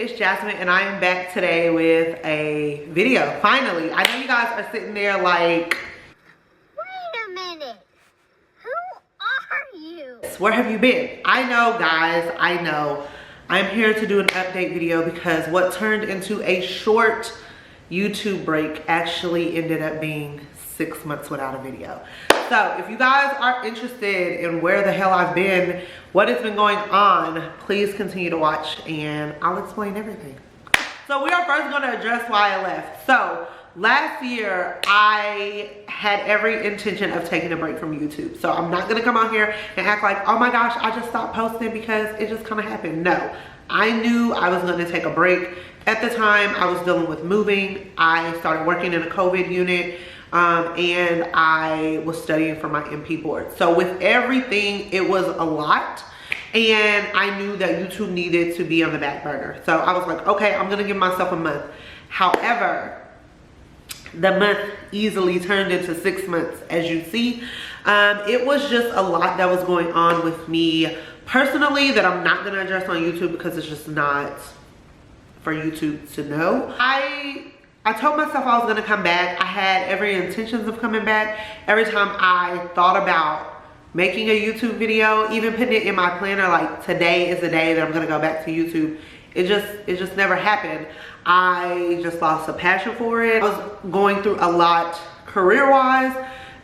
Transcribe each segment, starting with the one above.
It's Jasmine and I am back today with a video. Finally, I know you guys are sitting there like, wait a minute, who are you? where have you been? I know guys, I know. I'm here to do an update video because what turned into a short YouTube break actually ended up being 6 months without a video. So if you guys are interested in where the hell I've been, what has been going on, please continue to watch and I'll explain everything. So we are first going to address why I left. So last year I had every intention of taking a break from YouTube. So I'm not going to come out here and act like, oh my gosh, I just stopped posting because it just kind of happened. No, I knew I was going to take a break. At the time I was dealing with moving. I started working in a COVID unit. And I was studying for my MP board. So with everything, it was a lot. And I knew that YouTube needed to be on the back burner. So I was like, okay, I'm gonna give myself a month. However, the month easily turned into 6 months, as you see. It was just a lot that was going on with me personally that I'm not gonna address on YouTube because it's just not for YouTube to know. I told myself I was gonna come back. I had every intentions of coming back. Every time I thought about making a YouTube video, even putting it in my planner, like today is the day that I'm gonna go back to YouTube, it just never happened. I just lost a passion for it. I was going through a lot career-wise,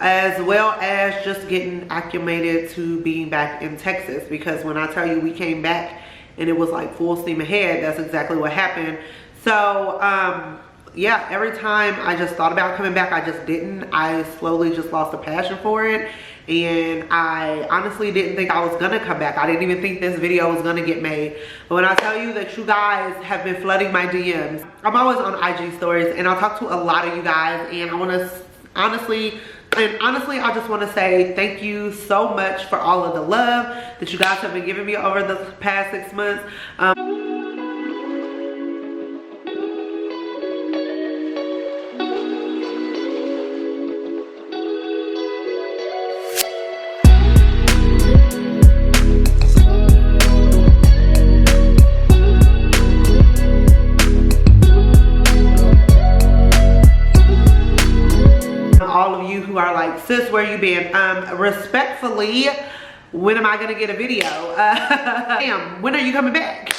as well as just getting acclimated to being back in Texas, because when I tell you we came back and it was like full steam ahead, that's exactly what happened. So yeah, every time I just thought about coming back, I just didn't. I slowly just lost a passion for it. And I honestly didn't think I was gonna come back. I didn't even think this video was gonna get made. But when I tell you that you guys have been flooding my DMs, I'm always on IG stories and I'll talk to a lot of you guys. And I wanna honestly, I just wanna say thank you so much for all of the love that you guys have been giving me over the past 6 months. Who are like, sis, where you been? Respectfully, when am I gonna get a video? Damn, when are you coming back?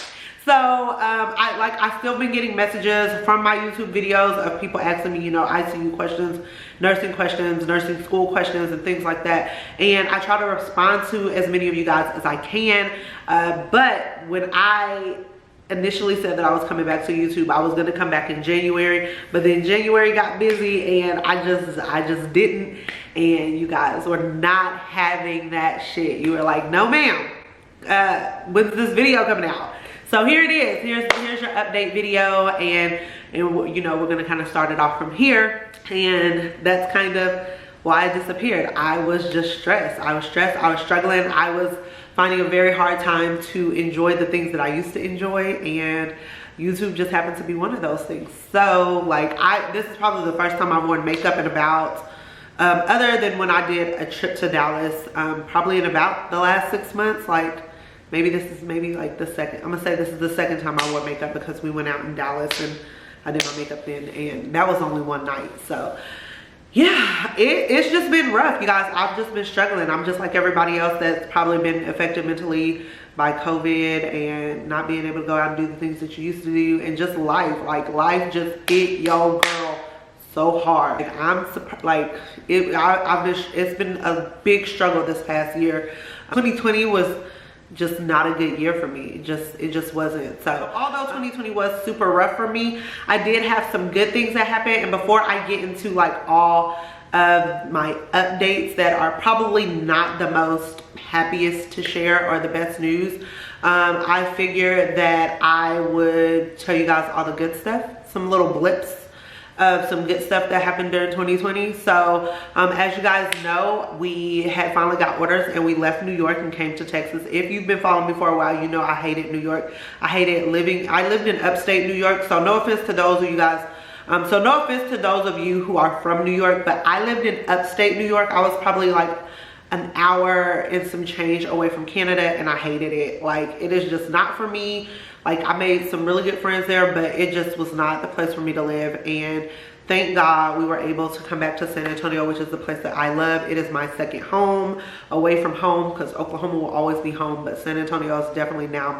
So I still been getting messages from my YouTube videos of people asking me, you know, ICU questions, nursing school questions and things like that, and I try to respond to as many of you guys as I can. But when I initially said that I was coming back to YouTube, I was gonna come back in January, but then January got busy and I just didn't. And you guys were not having that shit. You were like, no ma'am, when's this video coming out? So here it is. Here's your update video, and you know, we're gonna kind of start it off from here. And that's kind of why I disappeared. I was just stressed. I was struggling. I was finding a very hard time to enjoy the things that I used to enjoy, and YouTube just happened to be one of those things. So like this is probably the first time I've worn makeup in about, other than when I did a trip to Dallas, probably in about the last 6 months. Like maybe this is like the second, I'm gonna say this is the second time I wore makeup because we went out in Dallas and I did my makeup then, and that was only one night. So yeah, it's just been rough, you guys. I've just been struggling. I'm just like everybody else that's probably been affected mentally by COVID and not being able to go out and do the things that you used to do, and just life. Like life just hit your girl so hard. Like, I'm like it's been a big struggle this past year. 2020 was just not a good year for me. It just wasn't. So although 2020 was super rough for me, I did have some good things that happened. And before I get into like all of my updates that are probably not the most happiest to share or the best news, I figured that I would tell you guys all the good stuff, some little blips of some good stuff that happened during 2020. So as you guys know, we had finally got orders and we left New York and came to Texas. If you've been following me for a while, you know I hated New York. I lived in upstate New York, so no offense to those of you guys, so no offense to those of you who are from New York, but I lived in upstate New York. I was probably like an hour and some change away from Canada, and I hated it. Like, it is just not for me. Like, I made some really good friends there, but it just was not the place for me to live. And thank God we were able to come back to San Antonio, which is the place that I love. It is my second home away from home, because Oklahoma will always be home, but San Antonio is definitely now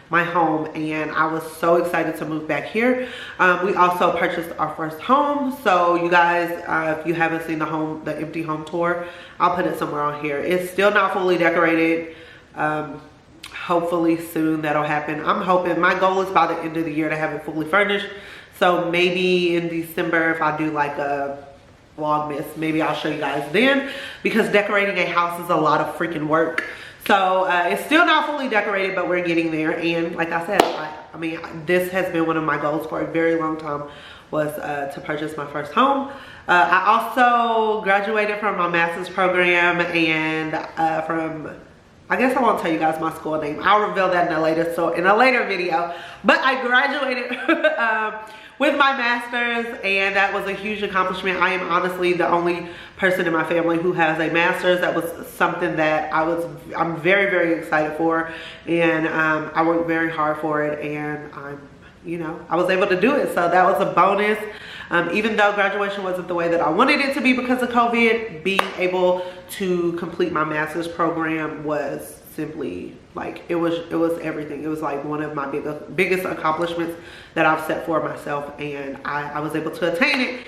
my home, and I was so excited to move back here. We also purchased our first home, so you guys, if you haven't seen the empty home tour, I'll put it somewhere on here. It's still not fully decorated. Hopefully soon that'll happen. I'm hoping, my goal is by the end of the year to have it fully furnished. So maybe in December, if I do like a Vlogmas, maybe I'll show you guys then, because decorating a house is a lot of freaking work. So it's still not fully decorated, but we're getting there. And like I said, I mean, this has been one of my goals for a very long time, was to purchase my first home. I also graduated from my master's program, and I guess I won't tell you guys my school name. I'll reveal that in a later video. But I graduated with my master's, and that was a huge accomplishment. I am honestly the only person in my family who has a master's. That was something that I'm very, very excited for, and I worked very hard for it, and I was able to do it. So that was a bonus. Even though graduation wasn't the way that I wanted it to be because of COVID, being able to complete my master's program was simply like, it was everything. It was like one of my biggest accomplishments that I've set for myself, and I was able to attain it.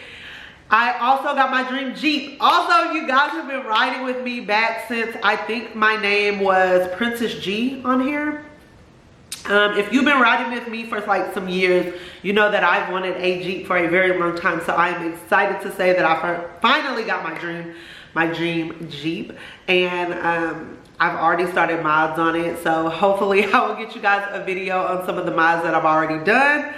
I also got my dream Jeep. Also, you guys have been riding with me back since I think my name was Princess G on here. If you've been riding with me for like some years, you know that I've wanted a Jeep for a very long time. So I'm excited to say that I finally got my dream Jeep, and I've already started mods on it. So hopefully I will get you guys a video on some of the mods that I've already done.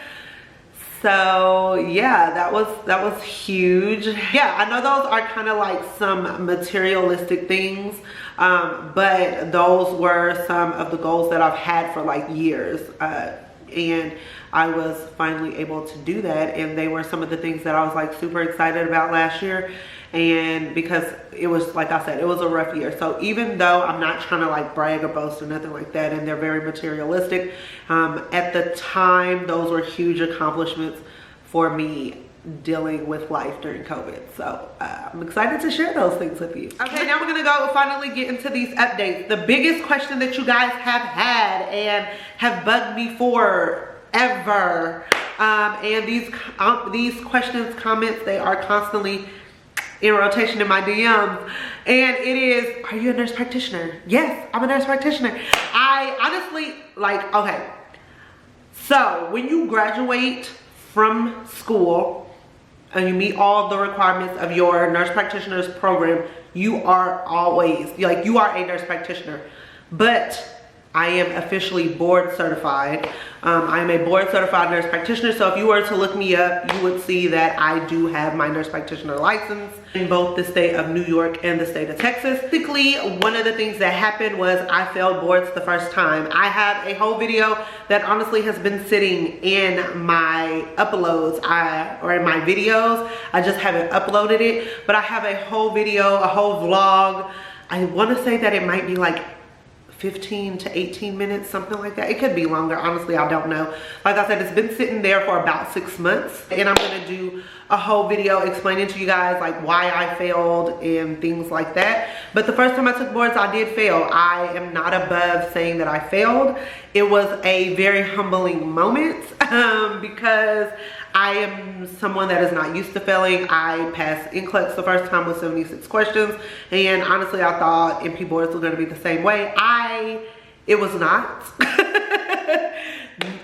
So yeah, that was huge. Yeah, I know those are kind of like some materialistic things, but those were some of the goals that I've had for like years, and I was finally able to do that. And they were some of the things that I was like super excited about last year. And because it was, like I said, it was a rough year. So even though I'm not trying to like brag or boast or nothing like that, and they're very materialistic, at the time, those were huge accomplishments for me dealing with life during COVID. So I'm excited to share those things with you. Okay, now we're gonna go finally get into these updates. The biggest question that you guys have had and have bugged me for ever, and these questions, comments, they are constantly in rotation in my DMs, and it is, are you a nurse practitioner? Yes, I'm a nurse practitioner. I honestly, like, okay, so when you graduate from school and you meet all the requirements of your nurse practitioner's program, you are always, like, you are a nurse practitioner. But I am officially board certified. I am a board certified nurse practitioner. So if you were to look me up, you would see that I do have my nurse practitioner license in both the state of New York and the state of Texas. Basically, one of the things that happened was I failed boards the first time. I have a whole video that honestly has been sitting in my uploads, or in my videos. I just haven't uploaded it, but I have a whole video, a whole vlog. I want to say that it might be like 15 to 18 minutes, something like that. It could be longer, honestly, I don't know. Like I said, it's been sitting there for about 6 months, and I'm gonna do a whole video explaining to you guys like why I failed and things like that. But the first time I took boards, I did fail. I am not above saying that I failed. It was a very humbling moment because I am someone that is not used to failing. I passed NCLEX the first time with 76 questions, and honestly, I thought MP boards were gonna be the same way. It was not.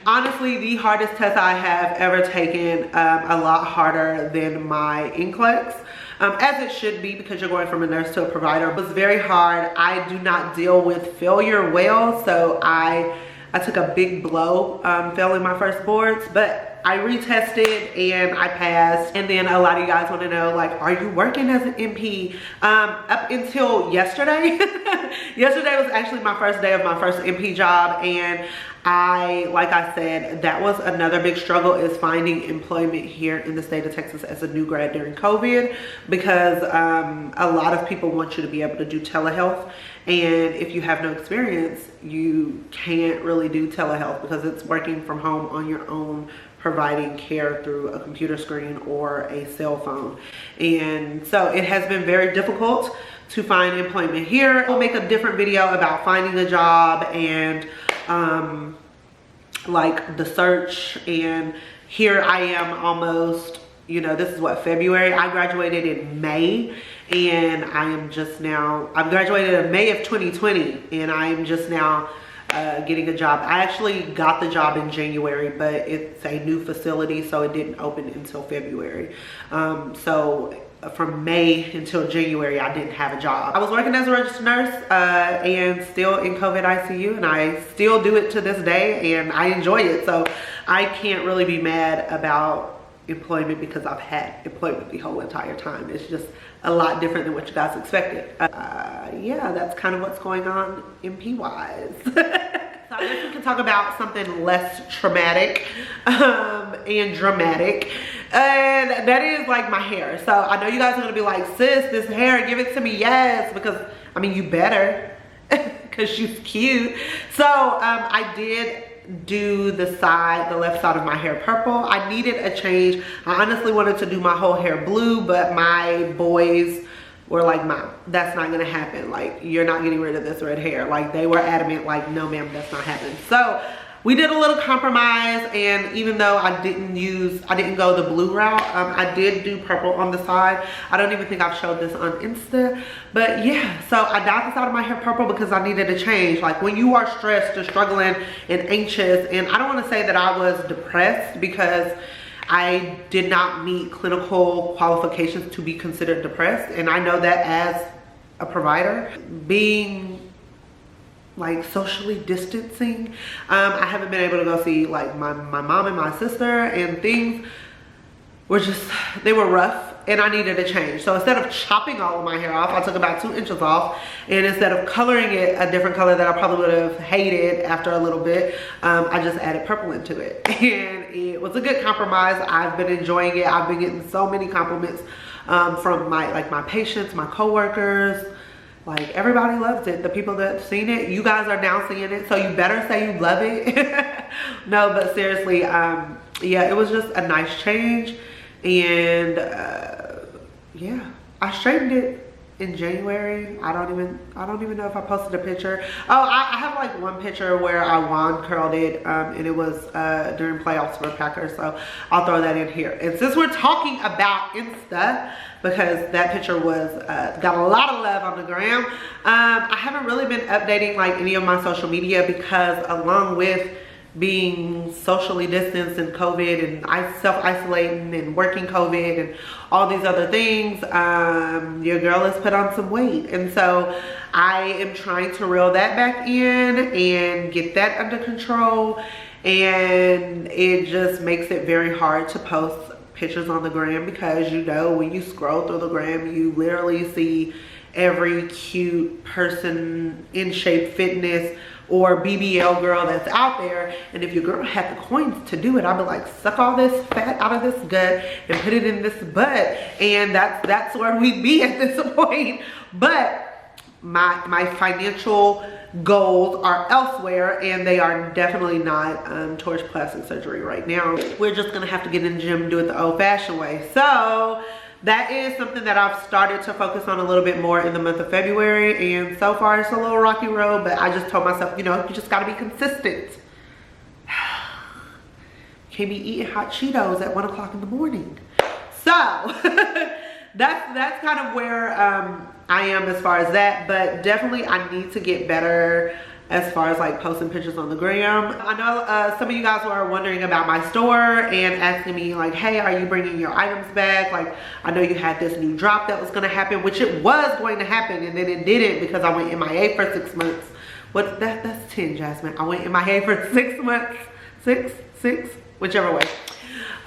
Honestly, the hardest test I have ever taken, a lot harder than my NCLEX, as it should be, because you're going from a nurse to a provider. It was very hard. I do not deal with failure well, so I took a big blow failing my first boards, but but I retested and I passed. And then a lot of you guys want to know, like, are you working as an MP? Up until yesterday, yesterday was actually my first day of my first MP job, and like I said, that was another big struggle, is finding employment here in the state of Texas as a new grad during COVID, because a lot of people want you to be able to do telehealth, and if you have no experience, you can't really do telehealth because it's working from home on your own, providing care through a computer screen or a cell phone. And so it has been very difficult to find employment here. I'll make a different video about finding a job and like the search. And here I am almost, you know, this is what, February? I graduated in May, and I'm graduated in May of 2020, and I'm just now getting a job. I actually got the job in January, but it's a new facility, so it didn't open until February. So from May until January, I didn't have a job. I was working as a registered nurse and still in COVID ICU, and I still do it to this day, and I enjoy it. So I can't really be mad about employment because I've had employment the whole entire time. It's just a lot different than what you guys expected. Yeah, that's kind of what's going on MP wise. So I guess we can talk about something less traumatic and dramatic, and that is like my hair. So I know you guys are gonna be like, sis, this hair, give it to me. Yes, because I mean, you better, because she's cute. So I did do the left side of my hair purple. I needed a change. I honestly wanted to do my whole hair blue, but my boys were like, Mom, that's not gonna happen. Like, you're not getting rid of this red hair. Like, they were adamant, like, no ma'am, that's not happening. So we did a little compromise, and even though I didn't go the blue route, I did do purple on the side. I don't even think I've showed this on Insta, but yeah, so I dyed the side of my hair purple because I needed a change. Like, when you are stressed and struggling and anxious, and I don't want to say that I was depressed, because I did not meet clinical qualifications to be considered depressed, and I know that as a provider, being like socially distancing, I haven't been able to go see like my mom and my sister, and things were just, they were rough, and I needed a change. So instead of chopping all of my hair off, I took about 2 inches off, and instead of coloring it a different color that I probably would have hated after a little bit, I just added purple into it, and it was a good compromise. I've been enjoying it. I've been getting so many compliments from my patients, my coworkers. Like, everybody loves it. The people that have seen it, you guys are now seeing it, so you better say you love it. No, but seriously, yeah, it was just a nice change. And yeah, I straightened it in January. I don't even know if I posted a picture. Oh, I have like one picture where I wand curled it, and it was during playoffs for Packers, so I'll throw that in here. And since we're talking about Insta, because that picture was got a lot of love on the gram, I haven't really been updating like any of my social media, because along with being socially distanced and COVID and self-isolating and working COVID and all these other things, your girl has put on some weight, and so I am trying to reel that back in and get that under control. And it just makes it very hard to post pictures on the gram, because you know, when you scroll through the gram, you literally see every cute person, in shape, fitness, or BBL girl that's out there. And if your girl had the coins to do it, I'd be like, suck all this fat out of this gut and put it in this butt, and that's where we'd be at this point. But my financial goals are elsewhere, and they are definitely not towards plastic surgery right now. We're just gonna have to get in the gym and do it the old-fashioned way. So that is something that I've started to focus on a little bit more in the month of February, and so far it's a little rocky road, but I just told myself, you know, you just gotta be consistent. Can't be eating hot Cheetos at 1 o'clock in the morning. So that's kind of where I am as far as that, but definitely I need to get better as far as like posting pictures on the gram. I know some of you guys were wondering about my store and asking me like, hey, are you bringing your items back? Like, I know you had this new drop that was gonna happen, which it was going to happen, and then it didn't because I went MIA for 6 months. That's 10, Jasmine. I went MIA for 6 months, six, whichever way.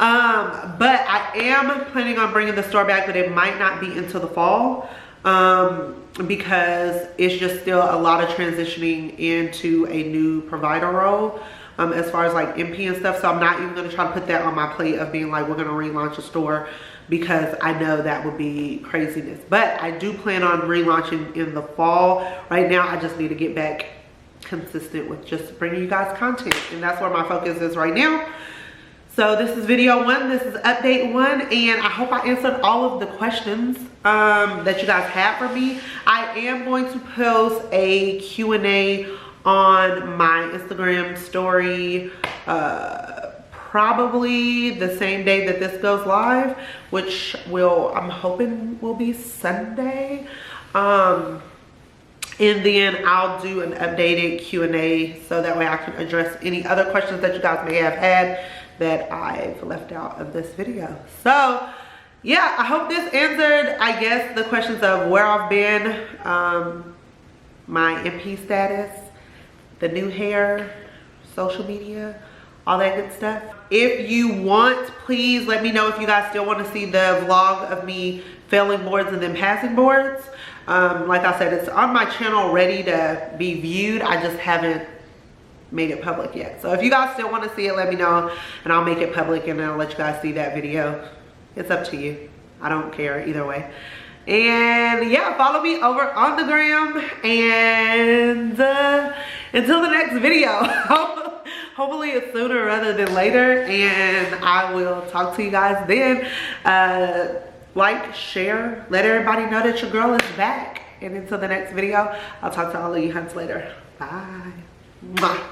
But I am planning on bringing the store back, but it might not be until the fall, because it's just still a lot of transitioning into a new provider role, as far as like MP and stuff. So I'm not even going to try to put that on my plate of being like, we're going to relaunch a store, because I know that would be craziness. But I do plan on relaunching in the fall. Right now I just need to get back consistent with just bringing you guys content, and that's where my focus is right now. So this is video 1, this is update 1, and I hope I answered all of the questions that you guys had for me. I am going to post a Q&A on my Instagram story probably the same day that this goes live, which I'm hoping will be Sunday. And then I'll do an updated Q&A so that way I can address any other questions that you guys may have had that I've left out of this video. So yeah, I hope this answered, I guess, the questions of where I've been, my MP status, the new hair, social media, all that good stuff. If you want, please let me know if you guys still want to see the vlog of me failing boards and then passing boards. Like I said, it's on my channel ready to be viewed. I just haven't made it public yet. So if you guys still want to see it, let me know and I'll make it public and I'll let you guys see that video. It's up to you. I don't care either way. And yeah, follow me over on the gram, and until the next video, hopefully it's sooner rather than later, and I will talk to you guys then. Like, share, let everybody know that your girl is back, and until the next video, I'll talk to all of you huns later. Bye. Mwah.